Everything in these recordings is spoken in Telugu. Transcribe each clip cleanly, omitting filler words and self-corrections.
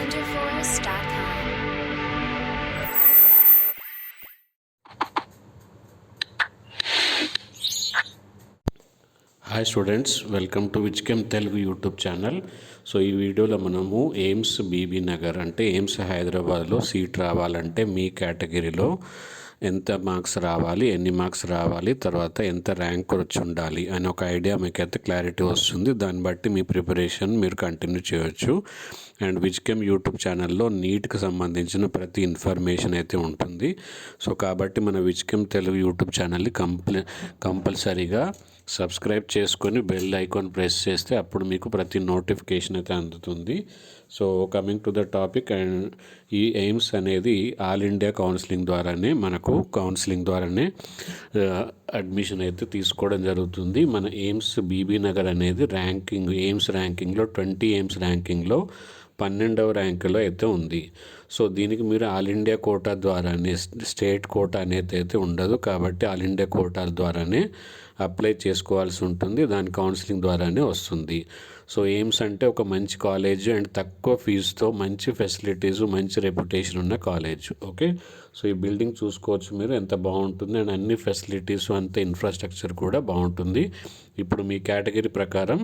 wonderforce.com. Hi students, welcome to విజ్కెమ్ తెలుగు యూట్యూబ్ ఛానల్. సో ఈ వీడియోలో మనము ఎయిమ్స్ బీబీ నగర్ అంటే ఎయిమ్స్ హైదరాబాద్లో సీట్ రావాలంటే మీ కేటగిరీలో ఎంత మార్క్స్ రావాలి, ఎన్ని మార్క్స్ రావాలి, తర్వాత ఎంత ర్యాంక్ వచ్చి ఉండాలి అని ఒక ఐడియా మీకైతే క్లారిటీ వస్తుంది. దాన్ని బట్టి మీ ప్రిపరేషన్ మీరు కంటిన్యూ చేయొచ్చు. అండ్ విజ్కెమ్ యూట్యూబ్ ఛానల్లో నీట్కి సంబంధించిన ప్రతి ఇన్ఫర్మేషన్ అయితే ఉంటుంది. సో కాబట్టి మన విజ్కెమ్ తెలుగు యూట్యూబ్ ఛానల్ని కంపల్సరీగా సబ్స్క్రైబ్ చేసుకొని బెల్ ఐకాన్ ప్రెస్ చేస్తే అప్పుడు మీకు ప్రతి నోటిఫికేషన్ అయితే అందుతుంది. So coming to the topic, and ఈ ఎయిమ్స్ అనేది ఆల్ ఇండియా కౌన్సిలింగ్ ద్వారానే అడ్మిషన్ అయితే తీసుకోవడం జరుగుతుంది. మన ఎయిమ్స్ బీబీ నగర్ అనేది ఎయిమ్స్ ర్యాంకింగ్లో 20 ఎయిమ్స్ ర్యాంకింగ్లో 12వ ర్యాంకులో అయితే ఉంది. సో దీనికి మీరు ఆల్ ఇండియా కోటా ద్వారానే, స్టేట్ కోటా అనేది అయితే ఉండదు. కాబట్టి ఆల్ ఇండియా కోటా ద్వారానే అప్లై చేసుకోవాల్సి ఉంటుంది. దాని కౌన్సిలింగ్ ద్వారానే వస్తుంది. సో ఎయిమ్స్ అంటే ఒక మంచి కాలేజ్ అండ్ తక్కువ ఫీజుతో మంచి ఫెసిలిటీస్, మంచి రెప్యుటేషన్ ఉన్న కాలేజ్. ఓకే, సో ఈ బిల్డింగ్ చూసుకోవచ్చు మీరు, ఎంత బాగుంటుంది అండ్ అన్ని ఫెసిలిటీస్, అంత ఇన్ఫ్రాస్ట్రక్చర్ కూడా బాగుంటుంది. ఇప్పుడు మీ కేటగిరీ ప్రకారం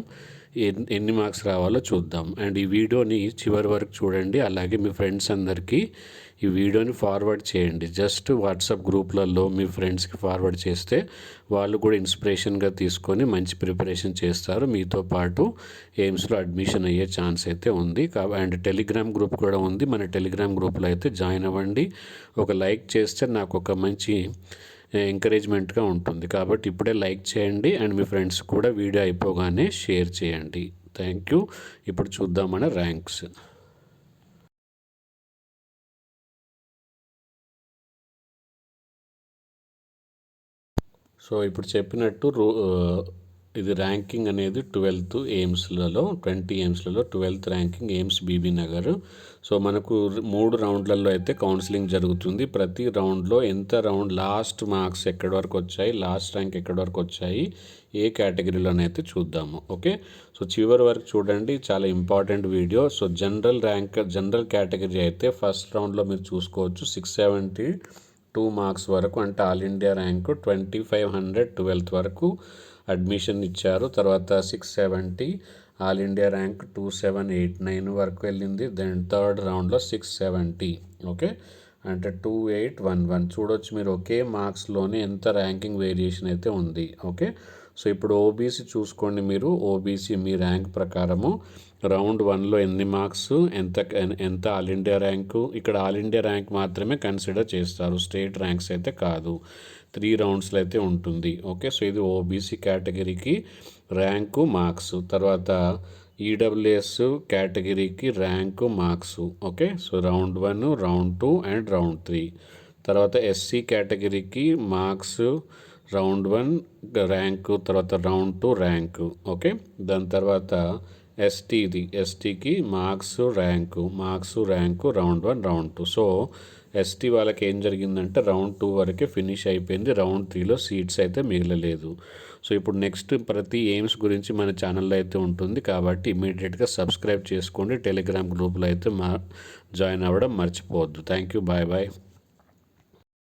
ఎన్ని మార్క్స్ రావాలో చూద్దాం. అండ్ ఈ వీడియోని చివరి వరకు చూడండి. అలాగే మీ ఫ్రెండ్స్ అందరికీ ఈ వీడియోని ఫార్వర్డ్ చేయండి. జస్ట్ వాట్సాప్ గ్రూప్లలో మీ ఫ్రెండ్స్కి ఫార్వర్డ్ చేస్తే వాళ్ళు కూడా ఇన్స్పిరేషన్గా తీసుకొని మంచి ప్రిపరేషన్ చేస్తారు. మీతో పాటు ఎయిమ్స్లో అడ్మిషన్ అయ్యే ఛాన్స్ అయితే ఉంది. అండ్ టెలిగ్రామ్ గ్రూప్ కూడా ఉంది. మన టెలిగ్రామ్ గ్రూప్లో అయితే జాయిన్ అవ్వండి. ఒక లైక్ చేస్తే నాకు ఒక మంచి ఎంకరేజ్మెంట్గా ఉంటుంది. కాబట్టి ఇప్పుడే లైక్ చేయండి అండ్ మీ ఫ్రెండ్స్ కూడా వీడియో అయిపోగానే షేర్ చేయండి. Thank you. ఇప్పుడు చూద్దాం మన ర్యాంక్స్. సో ఇప్పుడు చెప్పినట్టు ఇది ర్యాంకింగ్ అనేది 12th ఎయిమ్స్లలో, 20 ఎయిమ్స్లలో 12th ranking AIIMS Bibinagar. So మనకు 3 రౌండ్లలో అయితే కౌన్సిలింగ్ జరుగుతుంది. ప్రతి రౌండ్లో లాస్ట్ మార్క్స్ ఎక్కడి వరకు వచ్చాయి, లాస్ట్ ర్యాంక్ ఎక్కడి వరకు వచ్చాయి, ఏ కేటగిరీలోనైతే చూద్దాము. ఓకే, సో చివరి వరకు చూడండి, చాలా important video. So general category అయితే ఫస్ట్ రౌండ్లో మీరు చూసుకోవచ్చు 672 మార్క్స్ వరకు, అంటే ఆల్ ఇండియా ర్యాంకు 2500 12th వరకు అడ్మిషన్ ఇచ్చారు. తర్వాత 670 ఆల్ ఇండియా ర్యాంక్ 2789 వరకు వెళ్ళింది. దెన్ థర్డ్ రౌండ్లో 670. ఓకే, అంటే 2811 చూడొచ్చు మీరు, ఒకే మార్క్స్లోనే ఎంత ర్యాంకింగ్ వేరియేషన్ అయితే ఉంది. ఓకే, సో ఇప్పుడు ఓబీసీ చూసుకోండి మీరు. ఓబీసీ మీ ర్యాంక్ ప్రకారము రౌండ్ 1లో ఎన్ని మార్క్స్, ఎంత ఆల్ ఇండియా ర్యాంకు. ఇక్కడ ఆల్ ఇండియా ర్యాంక్ మాత్రమే కన్సిడర్ చేస్తారు, స్టేట్ ర్యాంక్స్ అయితే కాదు. 3 రౌండ్స్లో అయితే ఉంటుంది. ఓకే, సో ఇది ఓబీసీ కేటగిరీకి ర్యాంకు, మార్క్స్. తర్వాత ఈడబ్ల్యూఎస్ కేటగిరీకి rank, marks. Okay, so round 1, round 2 and round 3. తర్వాత ఎస్సీ కేటగిరీకి మార్క్స్, రౌండ్ 1 ర్యాంకు, తర్వాత రౌండ్ 2 ర్యాంకు. ఓకే, దాని తర్వాత ఎస్టీకి marks, rank, round 1, round 2. So ST వాళ్ళకి ఏం జరిగిందంటే రౌండ్ 2 వరకే ఫినిష్ అయిపోయింది. రౌండ్ 3లో సీట్స్ అయితే మిగలలేదు. సో ఇప్పుడు నెక్స్ట్ ప్రతి ఎయిమ్స్ గురించి మన ఛానల్లో అయితే ఉంటుంది. కాబట్టి ఇమీడియట్గా సబ్స్క్రైబ్ చేసుకోండి. టెలిగ్రామ్ గ్రూప్లో అయితే జాయిన్ అవ్వడం మర్చిపోవద్దు. Thank you. Bye bye.